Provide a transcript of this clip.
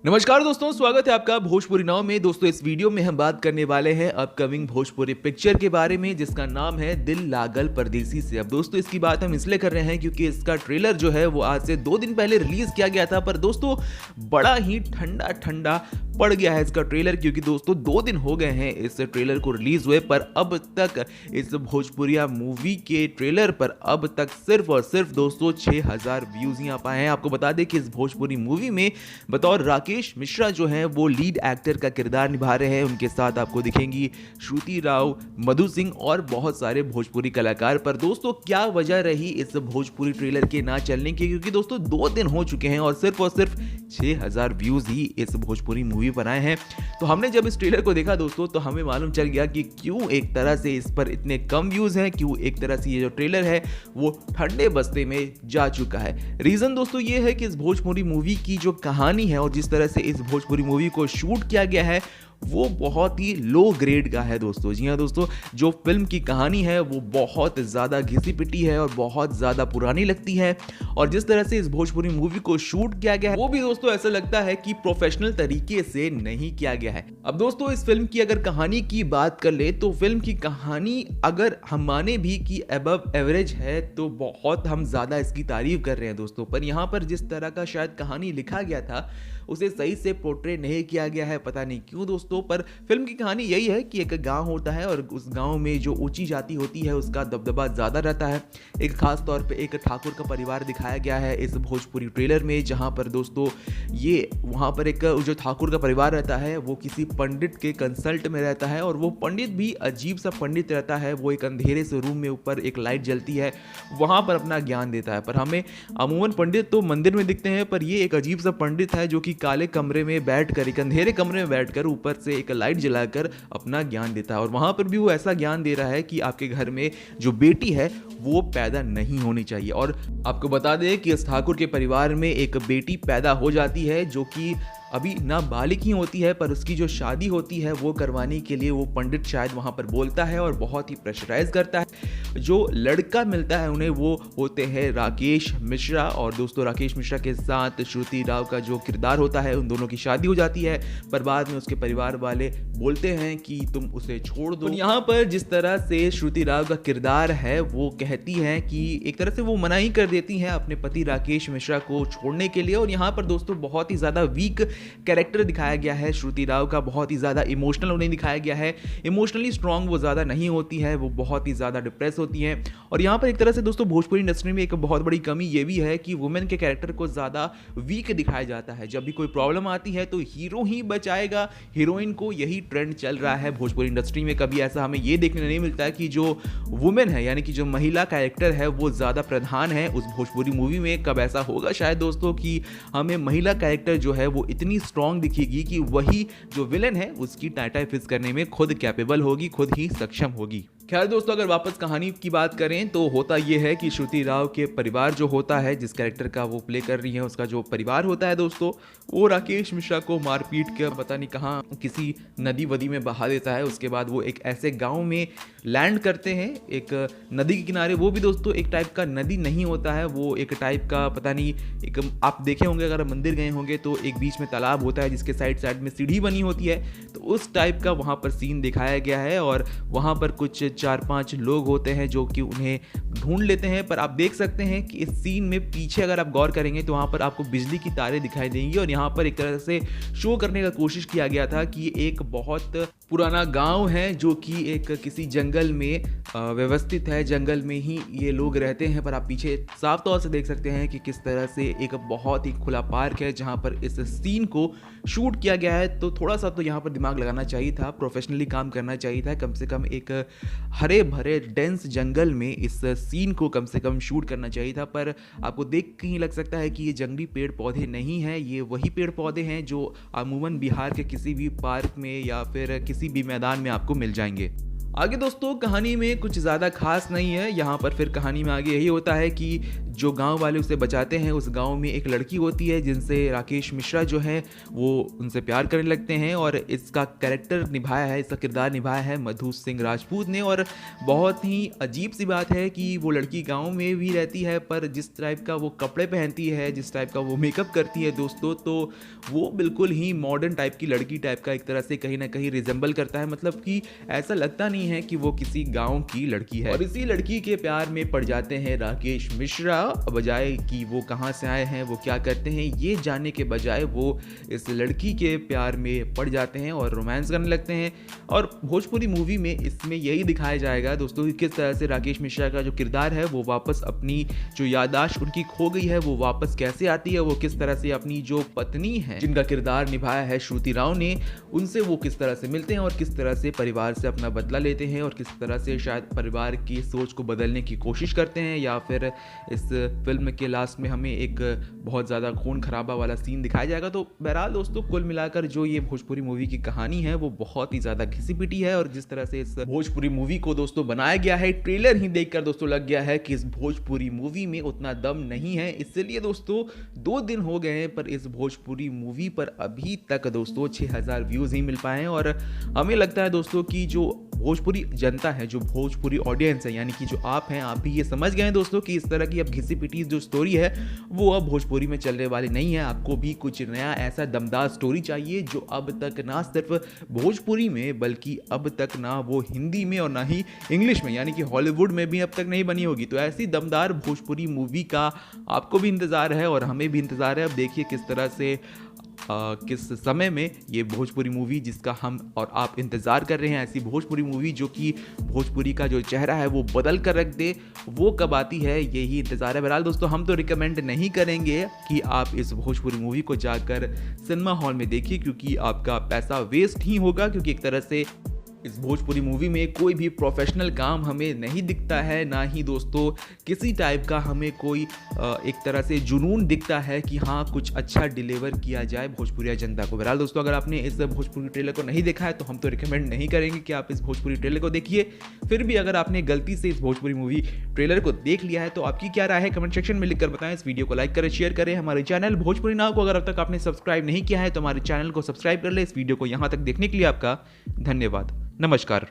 नमस्कार दोस्तों, स्वागत है आपका भोजपुरी नाव में। दोस्तों, इस वीडियो में हम बात करने वाले हैं अपकमिंग भोजपुरी पिक्चर के बारे में, जिसका नाम है दिल लागल परदेसी से। अब दोस्तों, इसकी बात हम इसलिए कर रहे हैं क्योंकि इसका ट्रेलर जो है वो आज से 2 दिन पहले रिलीज किया गया था। पर दोस्तों, बड़ा ही ठंडा ठंडा पड़ गया है इसका ट्रेलर, क्योंकि दोस्तों 2 दिन हो गए हैं इस ट्रेलर को रिलीज हुए, पर अब तक इस भोजपुरिया मूवी के ट्रेलर पर अब तक सिर्फ और सिर्फ दोस्तों 6000 व्यूज ही आ पाए हैं। आपको बता दें कि इस भोजपुरी मूवी में बतौर राकेश मिश्रा जो है वो लीड एक्टर का किरदार निभा रहे हैं। उनके साथ आपको दिखेंगी श्रुति राव, मधु सिंह और बहुत सारे भोजपुरी कलाकार। पर दोस्तों, क्या वजह रही इस भोजपुरी ट्रेलर के ना चलने की? क्योंकि दोस्तों 2 दिन हो चुके हैं और सिर्फ 6000 व्यूज ही इस भोजपुरी मूवी पर आए हैं। तो हमने जब इस ट्रेलर को देखा दोस्तों, तो हमें मालूम चल गया कि क्यों एक तरह से इस पर इतने कम व्यूज हैं, क्यों एक तरह से ये जो ट्रेलर है वो ठंडे बस्ते में जा चुका है। रीजन दोस्तों ये है कि इस भोजपुरी मूवी की जो कहानी है और जिस तरह से इस भोजपुरी मूवी को शूट किया गया है वो बहुत ही लो ग्रेड का है दोस्तों। जी हाँ दोस्तों, जो फिल्म की कहानी है वो बहुत ज़्यादा घिसी पिटी है और बहुत ज़्यादा पुरानी लगती है। और जिस तरह से इस भोजपुरी मूवी को शूट किया गया है वो भी दोस्तों ऐसा लगता है कि प्रोफेशनल तरीके से नहीं किया गया है। अब दोस्तों, इस फिल्म की अगर कहानी की बात कर ले तो फिल्म की कहानी अगर हम माने भी कि अबव एवरेज है तो बहुत हम ज़्यादा इसकी तारीफ कर रहे हैं दोस्तों। पर यहाँ पर जिस तरह का शायद कहानी लिखा गया था उसे सही से पोर्ट्रे नहीं किया गया है, पता नहीं क्यों दोस्तों। पर फिल्म की कहानी यही है कि एक गांव होता है और उस गांव में जो ऊंची जाति होती है उसका दबदबा ज़्यादा रहता है। एक खास तौर पे एक ठाकुर का परिवार दिखाया गया है इस भोजपुरी ट्रेलर में, जहां पर दोस्तों ये वहां पर एक जो ठाकुर का परिवार रहता है वो किसी पंडित के कंसल्ट में रहता है और वो पंडित भी अजीब सा पंडित रहता है। वो एक अंधेरे से रूम में ऊपर एक लाइट जलती है, वहां पर अपना ज्ञान देता है। पर हमें अमूमन पंडित तो मंदिर में दिखते हैं, पर ये एक अजीब सा पंडित है जो कि काले कमरे में बैठकर, एक अंधेरे कमरे में बैठकर ऊपर से एक लाइट जलाकर अपना ज्ञान देता है। और वहां पर भी वो ऐसा ज्ञान दे रहा है कि आपके घर में जो बेटी है वो पैदा नहीं होनी चाहिए। और आपको बता दें कि इस ठाकुर के परिवार में एक बेटी पैदा हो जाती है जो कि अभी नाबालिग ही होती है, पर उसकी जो शादी होती है वो करवाने के लिए वो पंडित शायद वहाँ पर बोलता है और बहुत ही प्रेशराइज करता है। जो लड़का मिलता है उन्हें वो होते हैं राकेश मिश्रा, और दोस्तों राकेश मिश्रा के साथ श्रुति राव का जो किरदार होता है उन दोनों की शादी हो जाती है। पर बाद में उसके परिवार वाले बोलते हैं कि तुम उसे छोड़ दो। यहाँ पर जिस तरह से श्रुति राव का किरदार है वो कहती हैं कि एक तरह से वो मनाही कर देती हैं अपने पति राकेश मिश्रा को छोड़ने के लिए। और यहाँ पर दोस्तों बहुत ही ज़्यादा वीक कैरेक्टर दिखाया गया है श्रुति राव का, बहुत ही ज़्यादा इमोशनल उन्हें दिखाया गया है। इमोशनली स्ट्रांग वो ज़्यादा नहीं होती है, वो बहुत ही ज़्यादा डिप्रेस होती हैं। और यहाँ पर एक तरह से दोस्तों भोजपुरी इंडस्ट्री में एक बहुत बड़ी कमी ये भी है कि वुमेन के कैरेक्टर को ज़्यादा वीक दिखाया जाता है। जब भी कोई प्रॉब्लम आती है तो हीरो ही बचाएगा हीरोइन को, यही ट्रेंड चल रहा है भोजपुरी इंडस्ट्री में। कभी ऐसा हमें ये देखने नहीं मिलता है कि जो वुमेन है यानी कि जो महिला कैरेक्टर है वो ज़्यादा प्रधान है उस भोजपुरी मूवी में। कब ऐसा होगा शायद दोस्तों कि हमें महिला कैरेक्टर जो है वो इतनी स्ट्रांग दिखेगी कि वही जो विलन है उसकी टाटा फिस करने में खुद कैपेबल होगी, खुद ही सक्षम होगी। खैर दोस्तों, अगर वापस कहानी की बात करें तो होता यह है कि श्रुति राव के परिवार जो होता है, जिस कैरेक्टर का वो प्ले कर रही है, उसका जो परिवार होता है दोस्तों, वो राकेश मिश्रा को मारपीट कर पता नहीं कहाँ किसी नदी वदी में बहा देता है। उसके बाद वो एक ऐसे गांव में लैंड करते हैं, एक नदी के किनारे। वो भी दोस्तों एक टाइप का नदी नहीं होता है, वो एक टाइप का पता नहीं, एक आप देखे होंगे अगर मंदिर गए होंगे तो एक बीच में तालाब होता है जिसके साइड साइड में सीढ़ी बनी होती है, तो उस टाइप का वहाँ पर सीन दिखाया गया है। और वहाँ पर कुछ 4-5 लोग होते हैं जो कि उन्हें ढूंढ लेते हैं। पर आप देख सकते हैं कि इस सीन में पीछे अगर आप गौर करेंगे तो वहाँ पर आपको बिजली की तारें दिखाई देंगी। और यहाँ पर एक तरह से शो करने का कोशिश किया गया था कि एक बहुत पुराना गांव है जो कि एक किसी जंगल में व्यवस्थित है, जंगल में ही ये लोग रहते हैं। पर आप पीछे साफ तौर से देख सकते हैं कि किस तरह से एक बहुत ही खुला पार्क है जहाँ पर इस सीन को शूट किया गया है। तो थोड़ा सा तो यहाँ पर दिमाग लगाना चाहिए था, प्रोफेशनली काम करना चाहिए था, कम से कम एक हरे भरे डेंस जंगल में इस सीन को कम से कम शूट करना चाहिए था। पर आपको देख के ही लग सकता है कि ये जंगली पेड़ पौधे नहीं हैं, ये वही पेड़ पौधे हैं जो अमूमन बिहार के किसी भी पार्क में या फिर किसी भी मैदान में आपको मिल जाएंगे। आगे दोस्तों कहानी में कुछ ज़्यादा खास नहीं है। यहाँ पर फिर कहानी में आगे यही होता है कि जो गांव वाले उसे बचाते हैं, उस गांव में एक लड़की होती है जिनसे राकेश मिश्रा जो है वो उनसे प्यार करने लगते हैं। और इसका कैरेक्टर निभाया है, इसका किरदार निभाया है मधु सिंह राजपूत ने। और बहुत ही अजीब सी बात है कि वो लड़की गाँव में भी रहती है, पर जिस टाइप का वो कपड़े पहनती है, जिस टाइप का वो मेकअप करती है दोस्तों, तो वो बिल्कुल ही मॉडर्न टाइप की लड़की टाइप का एक तरह से कहीं ना कहीं रिजेंबल करता है। मतलब कि ऐसा लगता नहीं है कि वो किसी गांव की लड़की है। और इसी लड़की के प्यार में पड़ जाते हैं राकेश मिश्रा। बजाय कि वो कहां से आए हैं, वो क्या करते हैं, ये जानने के बजाय वो इस लड़की के प्यार में पड़ जाते हैं और रोमांस करने लगते हैं। और भोजपुरी मूवी में इसमें यही दिखाया जाएगा दोस्तों कि किस तरह से राकेश मिश्रा का जो किरदार है वो वापस अपनी जो याददाश्त उनकी खो गई है वो वापस कैसे आती है, वो किस तरह से अपनी जो पत्नी है जिनका किरदार निभाया है श्रुति राव ने, उनसे वो किस तरह से मिलते हैं और किस तरह से परिवार से अपना बदला लेते हैं और किस तरह से शायद परिवार की सोच को बदलने की कोशिश करते हैं। या फिर इस फिल्म के लास्ट में हमें एक बहुत ज़्यादा खून खराबा वाला सीन दिखाया जाएगा। तो बहरहाल दोस्तों कुल मिलाकर जो ये भोजपुरी मूवी की कहानी है वो बहुत ही ज़्यादा घिसी पिटी है। और जिस तरह से इस भोजपुरी मूवी को दोस्तों बनाया गया है, ट्रेलर ही देखकर दोस्तों लग गया है कि इस भोजपुरी मूवी में उतना दम नहीं है। इसलिए दोस्तों 2 दिन हो गए हैं पर इस भोजपुरी मूवी पर अभी तक दोस्तों 6000 व्यूज़ ही मिल पाए हैं। और हमें लगता है दोस्तों कि जो भोजपुरी जनता है, जो भोजपुरी ऑडियंस है, यानी कि जो आप हैं, आप भी ये समझ गए हैं दोस्तों कि इस तरह की अब घिसी पिटी जो स्टोरी है वो अब भोजपुरी में चलने वाली नहीं है। आपको भी कुछ नया ऐसा दमदार स्टोरी चाहिए जो अब तक ना सिर्फ भोजपुरी में बल्कि अब तक ना वो हिंदी में और ना ही इंग्लिश में यानी कि हॉलीवुड में भी अब तक नहीं बनी होगी। तो ऐसी दमदार भोजपुरी मूवी का आपको भी इंतज़ार है और हमें भी इंतज़ार है। अब देखिए किस तरह से किस समय में ये भोजपुरी मूवी जिसका हम और आप इंतज़ार कर रहे हैं, ऐसी भोजपुरी मूवी जो कि भोजपुरी का जो चेहरा है वो बदल कर रख दे, वो कब आती है यही इंतज़ार है। बहरहाल दोस्तों हम तो रिकमेंड नहीं करेंगे कि आप इस भोजपुरी मूवी को जाकर सिनेमा हॉल में देखिए, क्योंकि आपका पैसा वेस्ट ही होगा। क्योंकि एक तरह से इस भोजपुरी मूवी में कोई भी प्रोफेशनल काम हमें नहीं दिखता है, ना ही दोस्तों किसी टाइप का हमें कोई एक तरह से जुनून दिखता है कि हाँ कुछ अच्छा डिलीवर किया जाए भोजपुरी जनता को। बहरहाल दोस्तों अगर आपने इस भोजपुरी ट्रेलर को नहीं देखा है तो हम तो रिकमेंड नहीं करेंगे कि आप इस भोजपुरी ट्रेलर को देखिए। फिर भी अगर आपने गलती से इस भोजपुरी मूवी ट्रेलर को देख लिया है तो आपकी क्या राय है कमेंट सेक्शन में लिखकर बताएं। इस वीडियो को लाइक करें, शेयर करें। हमारे चैनल भोजपुरी नाउ को अगर अब तक आपने सब्सक्राइब नहीं किया है तो हमारे चैनल को सब्सक्राइब कर ले। इस वीडियो को यहाँ तक देखने के लिए आपका धन्यवाद। नमस्कार।